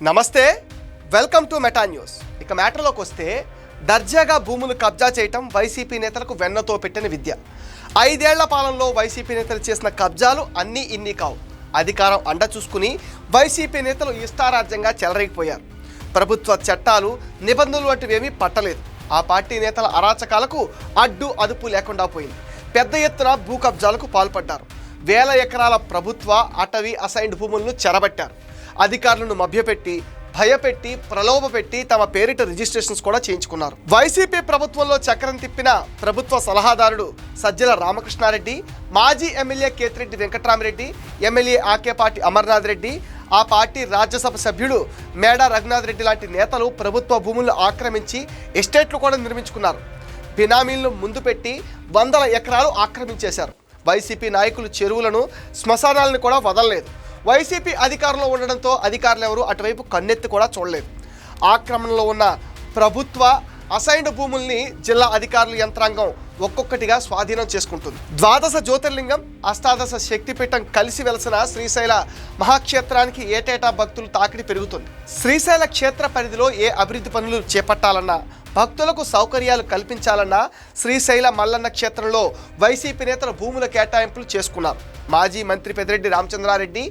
నమస్తే, welcome to meta news. ఇక మ్యాటర్లోకి వస్తే, దర్జాగా భూములు కబ్జా చేయటం వైసీపీ నేతలకు వెన్నతో పెట్టిన విద్య. 5 ఏళ్ల పాలనలో వైసీపీ నేతలు చేసిన కబ్జాలు అన్నీ ఇన్ని కావు. అధికారం అండ చూసుకుని వైసీపీ నేతలు ఇష్టారాజ్యంగా చెలరేగిపోయారు. ప్రభుత్వ చట్టాలు, నిబంధనలు వంటివేమీ పట్టలేదు. ఆ పార్టీ నేతల అరాచకాలకు అడ్డు అదుపు లేకుండా పోయింది. పెద్ద ఎత్తున భూ కబ్జాలకు పాల్పడ్డారు. వేల ఎకరాల ప్రభుత్వ, అటవీ, అసైన్డ్ భూములను చెరబట్టారు. అధికారులను మభ్యపెట్టి, భయపెట్టి, ప్రలోభపెట్టి తమ పేరిట రిజిస్ట్రేషన్స్ కూడా చేయించుకున్నారు. వైసీపీ ప్రభుత్వంలో చక్రం తిప్పిన ప్రభుత్వ సలహాదారుడు సజ్జల రామకృష్ణారెడ్డి, మాజీ ఎమ్మెల్యే కేతిరెడ్డి వెంకట్రామరెడ్డి, ఎమ్మెల్యే ఆకేపాటి అమర్నాథ్ రెడ్డి, ఆ పార్టీ రాజ్యసభ సభ్యుడు మేడా రఘునాథ్ రెడ్డి లాంటి నేతలు ప్రభుత్వ భూములను ఆక్రమించి ఎస్టేట్లు కూడా నిర్మించుకున్నారు. బినామీలను ముందు పెట్టి వందల ఎకరాలు ఆక్రమించేశారు. వైసీపీ నాయకులు చెరువులను, శ్మశానాలను కూడా వదలలేదు. వైసీపీ అధికారంలో ఉండడంతో అధికారులు ఎవరు అటువైపు కన్నెత్తి కూడా చూడలేదు. ఆక్రమణలో ఉన్న ప్రభుత్వ అసైన్డ్ భూముల్ని జిల్లా అధికారుల యంత్రాంగం ఒక్కొక్కటిగా స్వాధీనం చేసుకుంటుంది. 12 జ్యోతిర్లింగం, అష్టాదశ శక్తిపీఠం కలిసి వెలసిన శ్రీశైల మహాక్షేత్రానికి ఏటేటా భక్తులు తాకిడి పెరుగుతుంది. శ్రీశైల క్షేత్ర పరిధిలో ఏ అభివృద్ధి పనులు చేపట్టాలన్నా, భక్తులకు సౌకర్యాలు కల్పించాలన్నా శ్రీశైల మల్లన్న క్షేత్రంలో వైసీపీ నేతలు భూముల కేటాయింపులు చేసుకున్నారు. మాజీ మంత్రి పెద్దిరెడ్డి రామచంద్రారెడ్డి,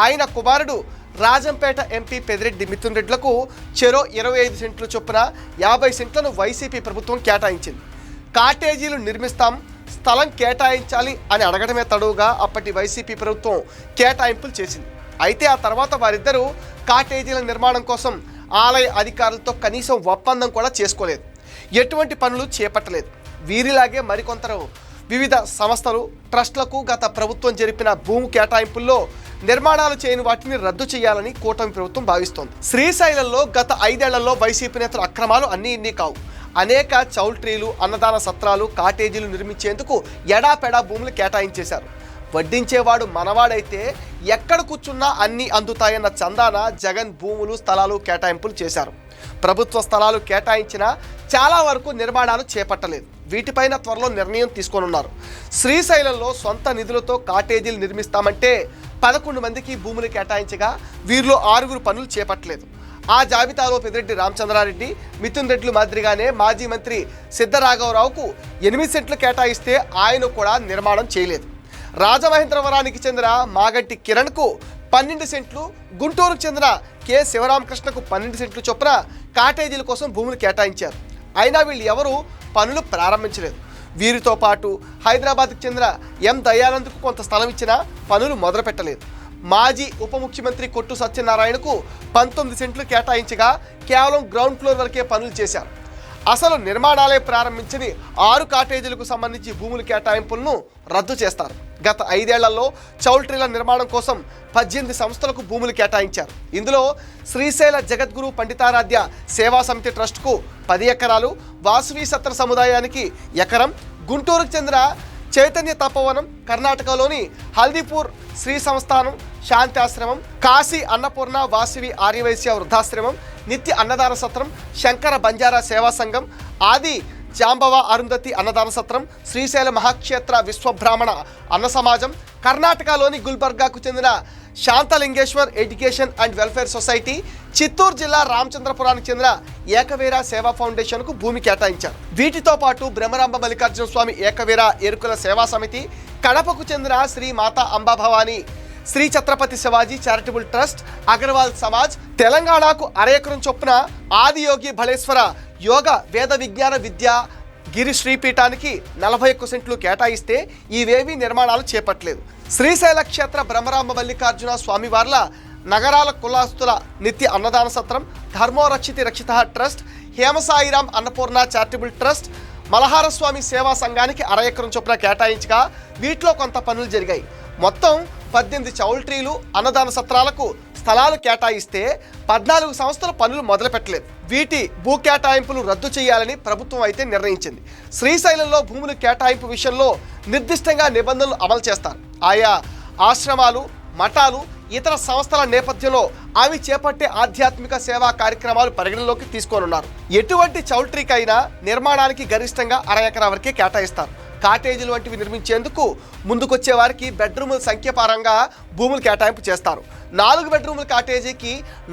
ఆయన కుమారుడు రాజంపేట ఎంపీ పెద్దిరెడ్డి మిథున్ రెడ్డిలకు చెరో 25 సెంట్లు చొప్పున 50 సెంట్లను వైసీపీ ప్రభుత్వం కేటాయించింది. కాటేజీలు నిర్మిస్తాం, స్థలం కేటాయించాలి అని అడగడమే తడువుగా అప్పటి వైసీపీ ప్రభుత్వం కేటాయింపులు చేసింది. అయితే ఆ తర్వాత వారిద్దరూ కాటేజీల నిర్మాణం కోసం ఆలయ అధికారులతో కనీసం ఒప్పందం కూడా చేసుకోలేదు. ఎటువంటి పనులు చేపట్టలేదు. వీరిలాగే మరికొందరు వివిధ సంస్థలు, ట్రస్టులకు గత ప్రభుత్వం జరిపిన భూమి కేటాయింపుల్లో నిర్మాణాలు చేయని వాటిని రద్దు చేయాలని కూటమి ప్రభుత్వం భావిస్తోంది. శ్రీశైలంలో గత 5 ఏళ్లలో వైసీపీ నేతల అక్రమాలు అన్నీ ఇన్ని కావు. అనేక చౌల్ట్రీలు, అన్నదాన సత్రాలు, కాటేజీలు నిర్మించేందుకు ఎడాపెడా భూములు కేటాయించేశారు. వడ్డించేవాడు మనవాడైతే ఎక్కడ కూర్చున్నా అన్నీ అందుతాయన్న చందాన జగన్ భూములు, స్థలాలు కేటాయింపులు చేశారు. ప్రభుత్వ స్థలాలు కేటాయించినా చాలా వరకు నిర్మాణాలు చేపట్టలేదు. వీటిపైన త్వరలో నిర్ణయం తీసుకోనున్నారు. శ్రీశైలంలో సొంత నిధులతో కాటేజీలు నిర్మిస్తామంటే 11 మందికి భూములు కేటాయించగా వీరిలో 6 పనులు చేపట్టలేదు. ఆ జాబితాలో పెద్దిరెడ్డి రామచంద్రారెడ్డి, మిథున్ రెడ్డి మాదిరిగానే మాజీ మంత్రి సిద్ధరాఘవరావుకు 8 సెంట్లు కేటాయిస్తే ఆయన కూడా నిర్మాణం చేయలేదు. రాజమహేంద్రవరానికి చెందిన మాగంటి కిరణ్కు 12 సెంట్లు, గుంటూరుకు చెందిన కె శివరామకృష్ణకు 12 సెంట్లు చొప్పున కాటేజీల కోసం భూములు కేటాయించారు. అయినా వీళ్ళు ఎవరూ పనులు ప్రారంభించలేదు. వీరితో పాటు హైదరాబాద్కు చెందిన ఎం దయానంద్కు కొంత స్థలం ఇచ్చినా పనులు మొదలుపెట్టలేదు. మాజీ ఉప ముఖ్యమంత్రి కొట్టు సత్యనారాయణకు 19 సెంట్లు కేటాయించగా కేవలం గ్రౌండ్ ఫ్లోర్ వరకే పనులు చేశారు. అసలు నిర్మాణాలే ప్రారంభించని 6 కాటేజీలకు సంబంధించి భూముల కేటాయింపులను రద్దు చేస్తారు. గత 5 ఏళ్లలో చౌల్ట్రీల నిర్మాణం కోసం 18 సంస్థలకు భూములు కేటాయించారు. ఇందులో శ్రీశైల జగద్గురు పండితారాధ్య సేవా సమితి ట్రస్టుకు 10 ఎకరాలు, వాసవి సత్ర సముదాయానికి ఎకరం, గుంటూరుకు చెందిన చైతన్య తపోవనం, కర్ణాటకలోని హల్దీపూర్ శ్రీ సంస్థానం శాంతి ఆశ్రమం, కాశీ అన్నపూర్ణ వాసవి ఆర్యవైశ్య వృద్ధాశ్రమం, నిత్య అన్నదాన సత్రం, శంకర బంజారా సేవా సంఘం, ఆది జాంబవ అరుంధతి అన్నదాన సత్రం, శ్రీశైల మహాక్షేత్ర విశ్వబ్రాహ్మణ అన్న సమాజం, కర్ణాటకలోని గుల్బర్గాకు చెందిన Shantalingeshwar education and welfare society, Chittoor జిల్లా రామచంద్రపురానికి చెందిన ఏకవీర సేవా ఫౌండేషన్కు భూమి కేటాయించారు. వీటితో పాటు బ్రహ్మరాంబ మల్లికార్జున స్వామి ఏకవీర ఎరుకుల సేవా సమితి, కడపకు చెందిన శ్రీ మాతా అంబాభవాని శ్రీ ఛత్రపతి శివాజీ చారిటబుల్ ట్రస్ట్, అగర్వాల్ సమాజ్, తెలంగాణకు 1/2 ఎకరం చొప్పున ఆదియోగి భళేశ్వర యోగ వేద విజ్ఞాన విద్యా గిరి శ్రీపీఠానికి 41 సెంట్లు కేటాయిస్తే ఇవేవీ నిర్మాణాలు చేపట్టలేదు. శ్రీశైల క్షేత్ర బ్రహ్మరాంబ మల్లికార్జున స్వామివార్ల నగరాల కులాస్తుల నిత్య అన్నదాన సత్రం, ధర్మోరక్షితి రక్షిత ట్రస్ట్, హేమసాయిరాం అన్నపూర్ణ చారిటబుల్ ట్రస్ట్, మలహారస్వామి సేవా సంఘానికి 1/2 ఎకరం చొప్పున కేటాయించగా వీటిలో కొంత పనులు జరిగాయి. మొత్తం 18 చౌల్ట్రీలు, అన్నదాన సత్రాలకు స్థలాలు కేటాయిస్తే 14 సంస్థలు పనులు మొదలుపెట్టలేదు. వీటి భూ కేటాయింపులు రద్దు చేయాలని ప్రభుత్వం అయితే నిర్ణయించింది. శ్రీశైలంలో భూముల కేటాయింపు విషయంలో నిర్దిష్టంగా నిబంధనలు అమలు చేస్తారు. ఆయా ఆశ్రమాలు, మఠాలు, ఇతర సంస్థల నేపథ్యంలో అవి చేపట్టే ఆధ్యాత్మిక సేవా కార్యక్రమాలు పరిగణలోకి తీసుకోనున్నారు. ఎటువంటి చౌల్ట్రీకైనా నిర్మాణానికి గరిష్టంగా 1/2 ఎకరా వరకే కేటాయిస్తారు. కాటేజీలు వంటివి నిర్మించేందుకు ముందుకొచ్చే వారికి బెడ్రూముల సంఖ్య పరంగా భూములు కేటాయింపు చేస్తారు. 4 బెడ్రూముల కాటేజీకి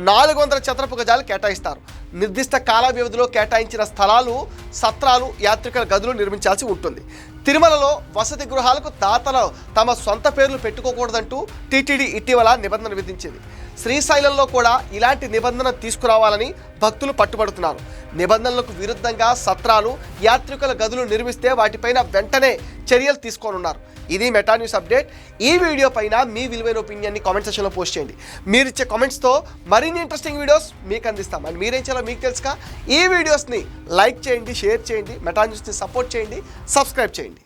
400 చదరపు గజాలు కేటాయిస్తారు. నిర్దిష్ట కాల వ్యవధిలో కేటాయించిన స్థలాలు, సత్రాలు, యాత్రికుల గదులు నిర్మించాల్సి ఉంటుంది. తిరుమలలో వసతి గృహాలకు దాతలు తమ సొంత పేర్లు పెట్టుకోకూడదంటూ టీటీడీ ఇటీవల నిబంధన విధించింది. శ్రీశైలంలో కూడా ఇలాంటి నిబంధన తీసుకురావాలని భక్తులు పట్టుబడుతున్నారు. నిబంధనలకు విరుద్ధంగా సత్రాలు, యాత్రికుల గదులు నిర్మిస్తే వాటిపైన వెంటనే చర్యలు తీసుకోనున్నారు. ఇది మెటా న్యూస్ అప్డేట్. ఈ వీడియో పైన మీ విలువైన ఒపీనియన్ని కామెంట్ సెక్షన్లో పోస్ట్ చేయండి. మీరు ఇచ్చే కామెంట్స్తో మరిన్ని ఇంట్రెస్టింగ్ వీడియోస్ మీకు అందిస్తాం. అండ్ మీరేం చేయాలో మీకు తెలుసుగా. ఈ వీడియోస్ని లైక్ చేయండి, షేర్ చేయండి, మెటా న్యూస్ని సపోర్ట్ చేయండి, సబ్స్క్రైబ్ చేయండి.